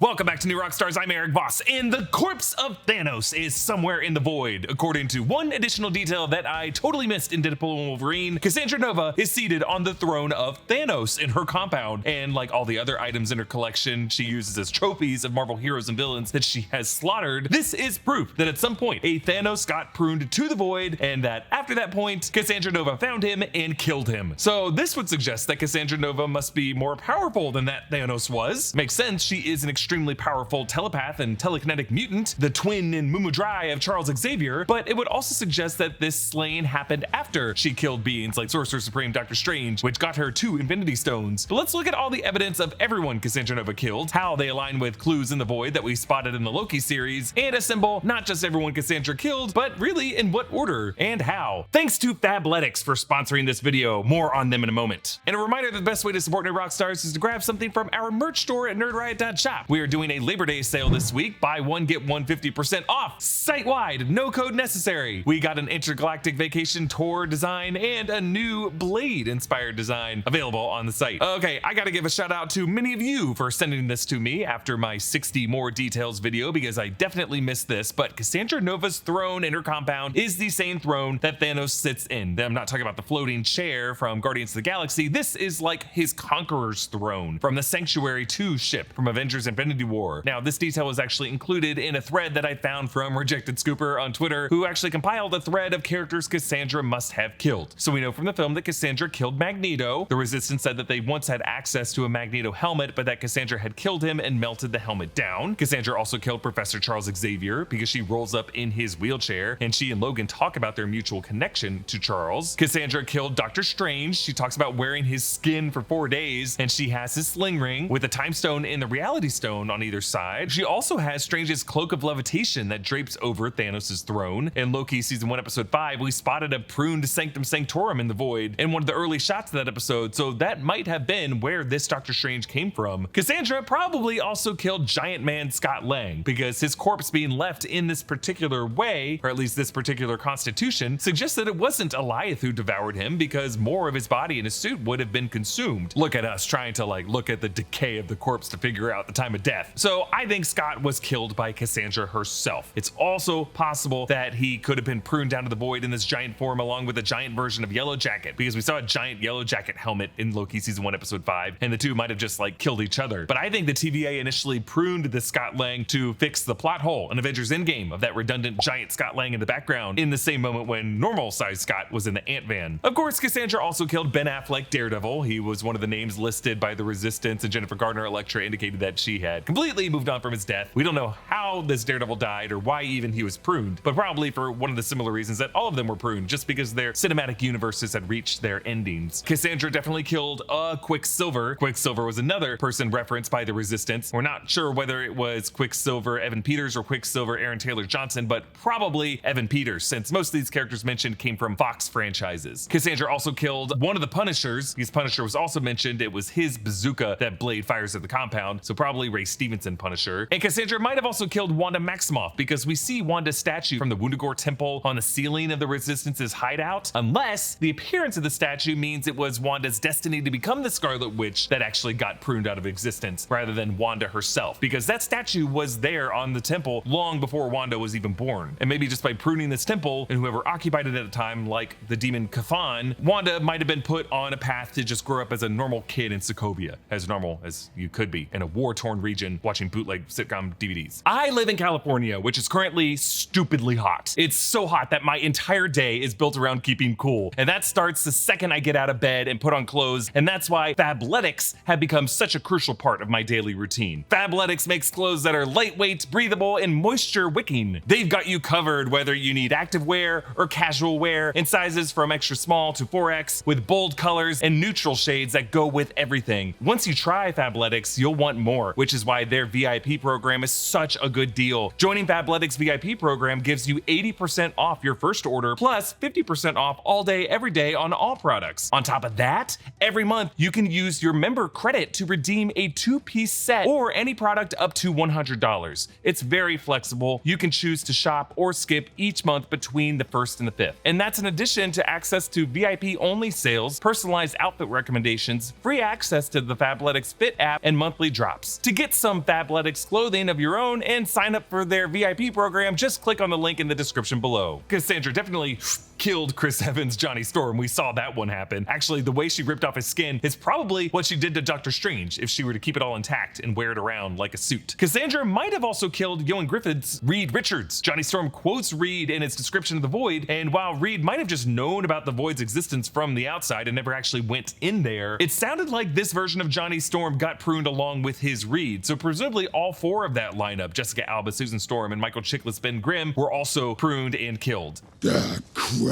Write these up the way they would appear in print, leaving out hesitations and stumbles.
Welcome back to New Rockstars. I'm Erik Voss, and the corpse of Thanos is somewhere in the void. According to one additional detail that I totally missed in Deadpool and Wolverine, Cassandra Nova is seated on the throne of Thanos in her compound, and like all the other items in her collection she uses as trophies of Marvel heroes and villains that she has slaughtered, this is proof that at some point a Thanos got pruned to the void, and that after that point, Cassandra Nova found him and killed him. So this would suggest that Cassandra Nova must be more powerful than that Thanos was. Makes sense, she is an extremely powerful telepath and telekinetic mutant, the twin and Mumu Dry of Charles Xavier, but it would also suggest that this slaying happened after she killed beings like Sorcerer Supreme Doctor Strange, which got her 2 Infinity Stones. But let's look at all the evidence of everyone Cassandra Nova killed, how they align with clues in the void that we spotted in the Loki series, and assemble not just everyone Cassandra killed, but really in what order and how. Thanks to Fabletics for sponsoring this video, more on them in a moment. And a reminder that the best way to support New Rockstars is to grab something from our merch store at nerdriot.shop. We are doing a Labor Day sale this week. Buy one, get one 50% off. Site-wide, no code necessary. We got an intergalactic vacation tour design and a new Blade-inspired design available on the site. Okay, I gotta give a shout out to many of you for sending this to me after my 60 more details video, because I definitely missed this, but Cassandra Nova's throne in her compound is the same throne that Thanos sits in. I'm not talking about the floating chair from Guardians of the Galaxy. This is like his Conqueror's throne from the Sanctuary 2 ship from Avengers Infinity War. Now, this detail was actually included in a thread that I found from Rejected Scooper on Twitter, who actually compiled a thread of characters Cassandra must have killed. So we know from the film that Cassandra killed Magneto. The Resistance said that they once had access to a Magneto helmet, but that Cassandra had killed him and melted the helmet down. Cassandra also killed Professor Charles Xavier because she rolls up in his wheelchair, and she and Logan talk about their mutual connection to Charles. Cassandra killed Doctor Strange. She talks about wearing his skin for 4 days, and she has his sling ring with the time stone and the reality stone on either side. She also has Strange's cloak of levitation that drapes over Thanos' throne. In Loki season 1 episode 5, we spotted a pruned Sanctum Sanctorum in the void in one of the early shots of that episode, so that might have been where this Doctor Strange came from. Cassandra probably also killed Giant Man Scott Lang, because his corpse being left in this particular way, or at least this particular constitution, suggests that it wasn't Alioth who devoured him, because more of his body and his suit would have been consumed. Look at us trying to look at the decay of the corpse to figure out the time of death. So I think Scott was killed by Cassandra herself. It's also possible that he could have been pruned down to the void in this giant form along with a giant version of Yellow Jacket, because we saw a giant Yellow Jacket helmet in Loki season 1 episode 5, and the two might have just killed each other. But I think the TVA initially pruned the Scott Lang to fix the plot hole in Avengers Endgame of that redundant giant Scott Lang in the background in the same moment when normal sized Scott was in the Ant-Van. Of course, Cassandra also killed Ben Affleck Daredevil. He was one of the names listed by the Resistance, and Jennifer Gardner Elektra indicated that she had completely moved on from his death. We don't know how this Daredevil died or why even he was pruned, but probably for one of the similar reasons that all of them were pruned, just because their cinematic universes had reached their endings. Cassandra definitely killed Quicksilver. Quicksilver was another person referenced by the Resistance. We're not sure whether it was Quicksilver Evan Peters or Quicksilver Aaron Taylor Johnson, but probably Evan Peters, since most of these characters mentioned came from Fox franchises. Cassandra also killed one of the Punishers. His Punisher was also mentioned. It was his bazooka that Blade fires at the compound, so probably Ray Stevenson Punisher. And Cassandra might have also killed Wanda Maximoff, because we see Wanda's statue from the Woundagore Temple on the ceiling of the Resistance's hideout, unless the appearance of the statue means it was Wanda's destiny to become the Scarlet Witch that actually got pruned out of existence, rather than Wanda herself, because that statue was there on the temple long before Wanda was even born. And maybe just by pruning this temple and whoever occupied it at the time, like the demon Cthon, Wanda might have been put on a path to just grow up as a normal kid in Sokovia, as normal as you could be in a war-torn region watching bootleg sitcom DVDs. I live in California, which is currently stupidly hot. It's so hot that my entire day is built around keeping cool, and that starts the second I get out of bed and put on clothes, and that's why Fabletics have become such a crucial part of my daily routine. Fabletics makes clothes that are lightweight, breathable, and moisture wicking. They've got you covered whether you need active wear or casual wear, in sizes from extra small to 4X, with bold colors and neutral shades that go with everything. Once you try Fabletics, you'll want more, which is why their VIP program is such a good deal. Joining Fabletics VIP program gives you 80% off your first order, plus 50% off all day, every day on all products. On top of that, every month you can use your member credit to redeem a 2-piece set or any product up to $100. It's very flexible. You can choose to shop or skip each month between the 1st and the 5th. And that's in addition to access to VIP only sales, personalized outfit recommendations, free access to the Fabletics Fit app, and monthly drops. To get get some Fabletics clothing of your own and sign up for their VIP program, just click on the link in the description below. Cassandra definitely killed Chris Evans' Johnny Storm. We saw that one happen. Actually, the way she ripped off his skin is probably what she did to Doctor Strange if she were to keep it all intact and wear it around like a suit. Cassandra might have also killed Ioan Gruffudd's Reed Richards. Johnny Storm quotes Reed in its description of the Void, and while Reed might have just known about the Void's existence from the outside and never actually went in there, it sounded like this version of Johnny Storm got pruned along with his Reed. So presumably all four of that lineup, Jessica Alba, Susan Storm, and Michael Chiklis Ben Grimm, were also pruned and killed. Ah, crap.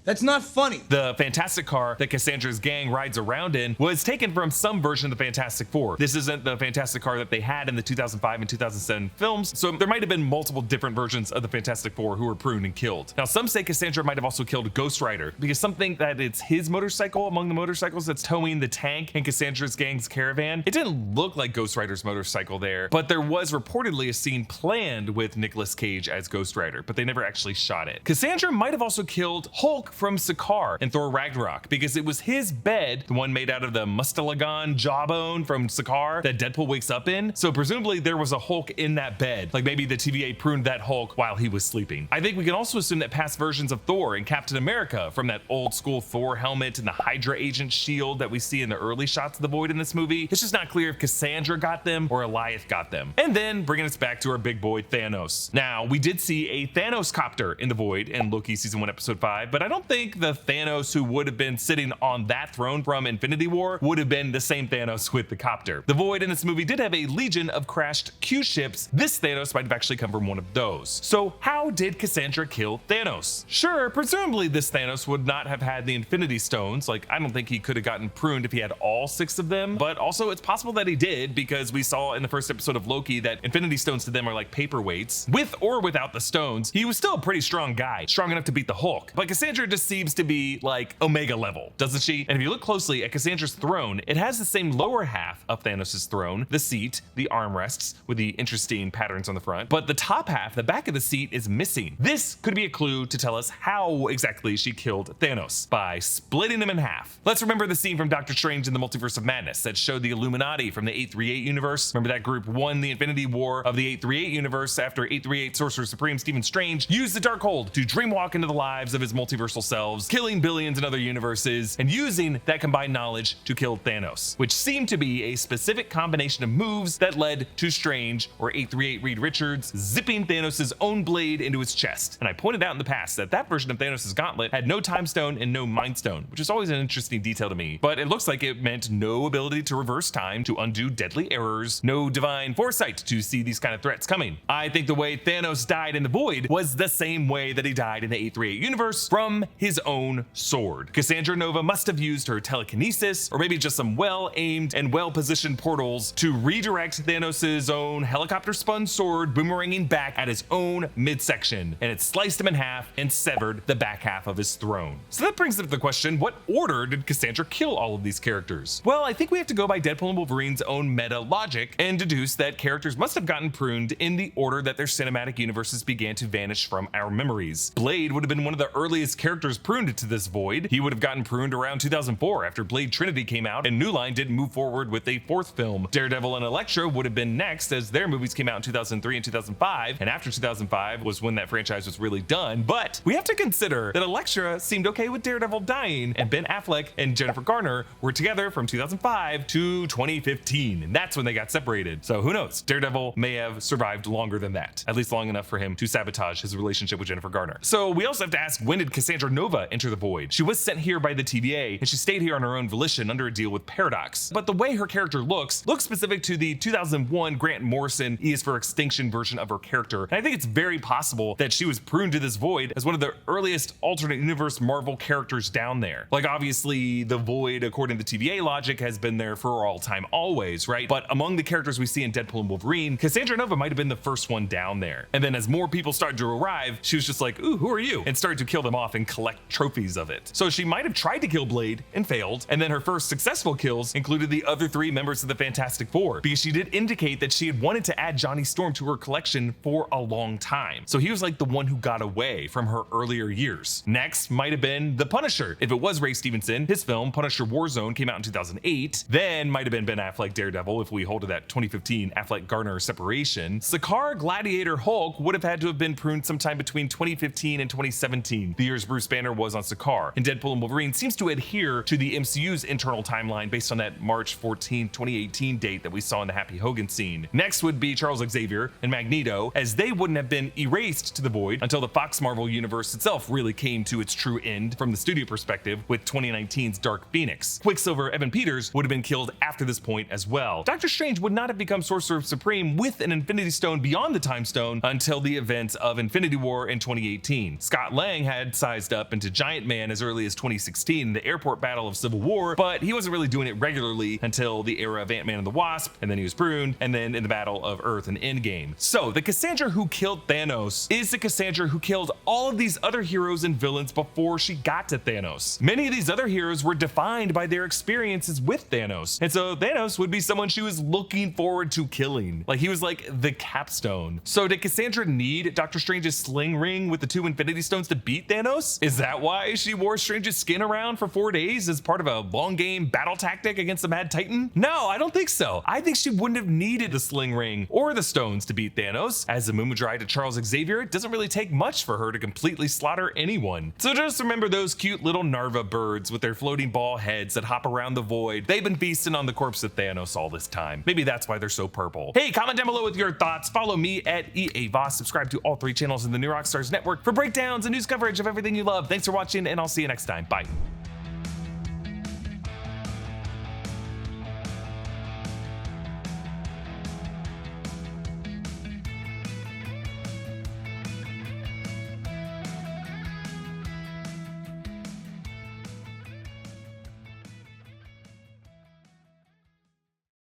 That's not funny. The Fantastic car that Cassandra's gang rides around in was taken from some version of the Fantastic Four. This isn't the Fantastic car that they had in the 2005 and 2007 films, so there might have been multiple different versions of the Fantastic Four who were pruned and killed. Now, some say Cassandra might have also killed Ghost Rider, because some think that it's his motorcycle among the motorcycles that's towing the tank in Cassandra's gang's caravan. It didn't look like Ghost Rider's motorcycle there, but there was reportedly a scene planned with Nicolas Cage as Ghost Rider, but they never actually shot it. Cassandra might have also killed Hulk from Sakaar in Thor Ragnarok, because it was his bed, the one made out of the Mustalagon jawbone from Sakaar, that Deadpool wakes up in. So presumably there was a Hulk in that bed, like maybe the TVA pruned that Hulk while he was sleeping. I think we can also assume that past versions of Thor and Captain America, from that old school Thor helmet and the Hydra agent shield that we see in the early shots of the Void in this movie, it's just not clear if Cassandra got them or Eliath got them. And then bringing us back to our big boy Thanos. Now, we did see a Thanos copter in the Void in Loki season 1 episode 5, but I don't think the Thanos who would have been sitting on that throne from Infinity War would have been the same Thanos with the copter. The Void in this movie did have a legion of crashed Q ships. This Thanos might have actually come from one of those. So how did Cassandra kill Thanos? Sure, presumably this Thanos would not have had the Infinity Stones. Like, I don't think he could have gotten pruned if he had all 6 of them, but also it's possible that he did, because we saw in the first episode of Loki that Infinity Stones to them are like paperweights. With or without the stones, he was still a pretty strong guy, strong enough to beat the Hulk. But Cassandra just seems to be like Omega level, doesn't she? And if you look closely at Cassandra's throne, it has the same lower half of Thanos' throne, the seat, the armrests with the interesting patterns on the front, but the top half, the back of the seat, is missing. This could be a clue to tell us how exactly she killed Thanos, by splitting him in half. Let's remember the scene from Doctor Strange in the Multiverse of Madness that showed the Illuminati from the 838 universe. Remember that group won the Infinity War of the 838 universe after 838 Sorcerer Supreme Stephen Strange used the Darkhold to dreamwalk into the lives of his multiversal selves, killing billions in other universes and using that combined knowledge to kill Thanos, which seemed to be a specific combination of moves that led to Strange, or 838 Reed Richards, zipping Thanos' own blade into his chest. And I pointed out in the past that that version of Thanos' gauntlet had no time stone and no mind stone, which is always an interesting detail to me, but it looks like it meant no ability to reverse time to undo deadly errors, no divine foresight to see these kind of threats coming. I think the way Thanos died in the Void was the same way that he died in the 838 universe, from his own sword. Cassandra Nova must have used her telekinesis, or maybe just some well-aimed and well-positioned portals, to redirect Thanos' own helicopter-spun sword boomeranging back at his own midsection, and it sliced him in half and severed the back half of his throne. So that brings up the question, what order did Cassandra kill all of these characters? Well, I think we have to go by Deadpool and Wolverine's own meta logic and deduce that characters must have gotten pruned in the order that their cinematic universes began to vanish from our memories. Blade would have been one of the earliest characters pruned into this Void. He would have gotten pruned around 2004 after Blade Trinity came out and New Line didn't move forward with a 4th film. Daredevil and Elektra would have been next, as their movies came out in 2003 and 2005, and after 2005 was when that franchise was really done. But we have to consider that Elektra seemed okay with Daredevil dying, and Ben Affleck and Jennifer Garner were together from 2005 to 2015, and that's when they got separated. So who knows? Daredevil may have survived longer than that, at least long enough for him to sabotage his relationship with Jennifer Garner. So we also have to ask, when did Cassandra Nova enter the Void? She was sent here by the TVA, and she stayed here on her own volition under a deal with Paradox. But the way her character looks specific to the 2001 Grant Morrison E is for Extinction version of her character. And I think it's very possible that she was pruned to this Void as one of the earliest alternate universe Marvel characters down there. Like, obviously the Void, according to the TVA logic, has been there for all time always, right? But among the characters we see in Deadpool and Wolverine, Cassandra Nova might have been the first one down there. And then as more people started to arrive, she was just like, ooh, who are you? And started to kill them off and collect trophies of it. So she might have tried to kill Blade and failed, and then her first successful kills included the other 3 members of the Fantastic Four, because she did indicate that she had wanted to add Johnny Storm to her collection for a long time. So he was like the one who got away from her earlier years. Next might have been the Punisher. If it was Ray Stevenson, his film Punisher Warzone came out in 2008. Then might have been Ben Affleck Daredevil, if we hold to that 2015 Affleck-Garner separation, Sakaar Gladiator Hulk would have had to have been pruned sometime between 2015 and 2017, the years Bruce Banner was on Sakaar. And Deadpool and Wolverine seems to adhere to the MCU's internal timeline based on that March 14, 2018 date that we saw in the Happy Hogan scene. Next would be Charles Xavier and Magneto, as they wouldn't have been erased to the void until the Fox Marvel universe itself really came to its true end from the studio perspective with 2019's Dark Phoenix. Quicksilver Evan Peters would have been killed after this point as well. Doctor Strange would not have become Sorcerer Supreme with an Infinity Stone beyond the Time Stone until the events of Infinity War in 2018. Scott Lang had sized up into Giant Man as early as 2016 in the airport battle of Civil War, but he wasn't really doing it regularly until the era of Ant-Man and the Wasp, and then he was pruned, and then in the Battle of Earth and Endgame. So the Cassandra who killed Thanos is the Cassandra who killed all of these other heroes and villains before she got to Thanos. Many of these other heroes were defined by their experiences with Thanos, and so Thanos would be someone she was looking forward to killing. Like, he was like the capstone. So did Cassandra need Doctor Strange's sling ring with the 2 Infinity Stones to beat Thanos? Is that why she wore Strange's skin around for 4 days as part of a long game battle tactic against the Mad Titan? No, I don't think so. I think she wouldn't have needed the sling ring or the stones to beat Thanos. As the Mumudrai to Charles Xavier, it doesn't really take much for her to completely slaughter anyone. So just remember those cute little Narva birds with their floating ball heads that hop around the void. They've been feasting on the corpse of Thanos all this time. Maybe that's why they're so purple. Hey, comment down below with your thoughts. Follow me at EA Voss. Subscribe to all 3 channels in the New Rockstars network for breakdowns and news coverage of everything you love. Thanks for watching, and I'll see you next time. Bye.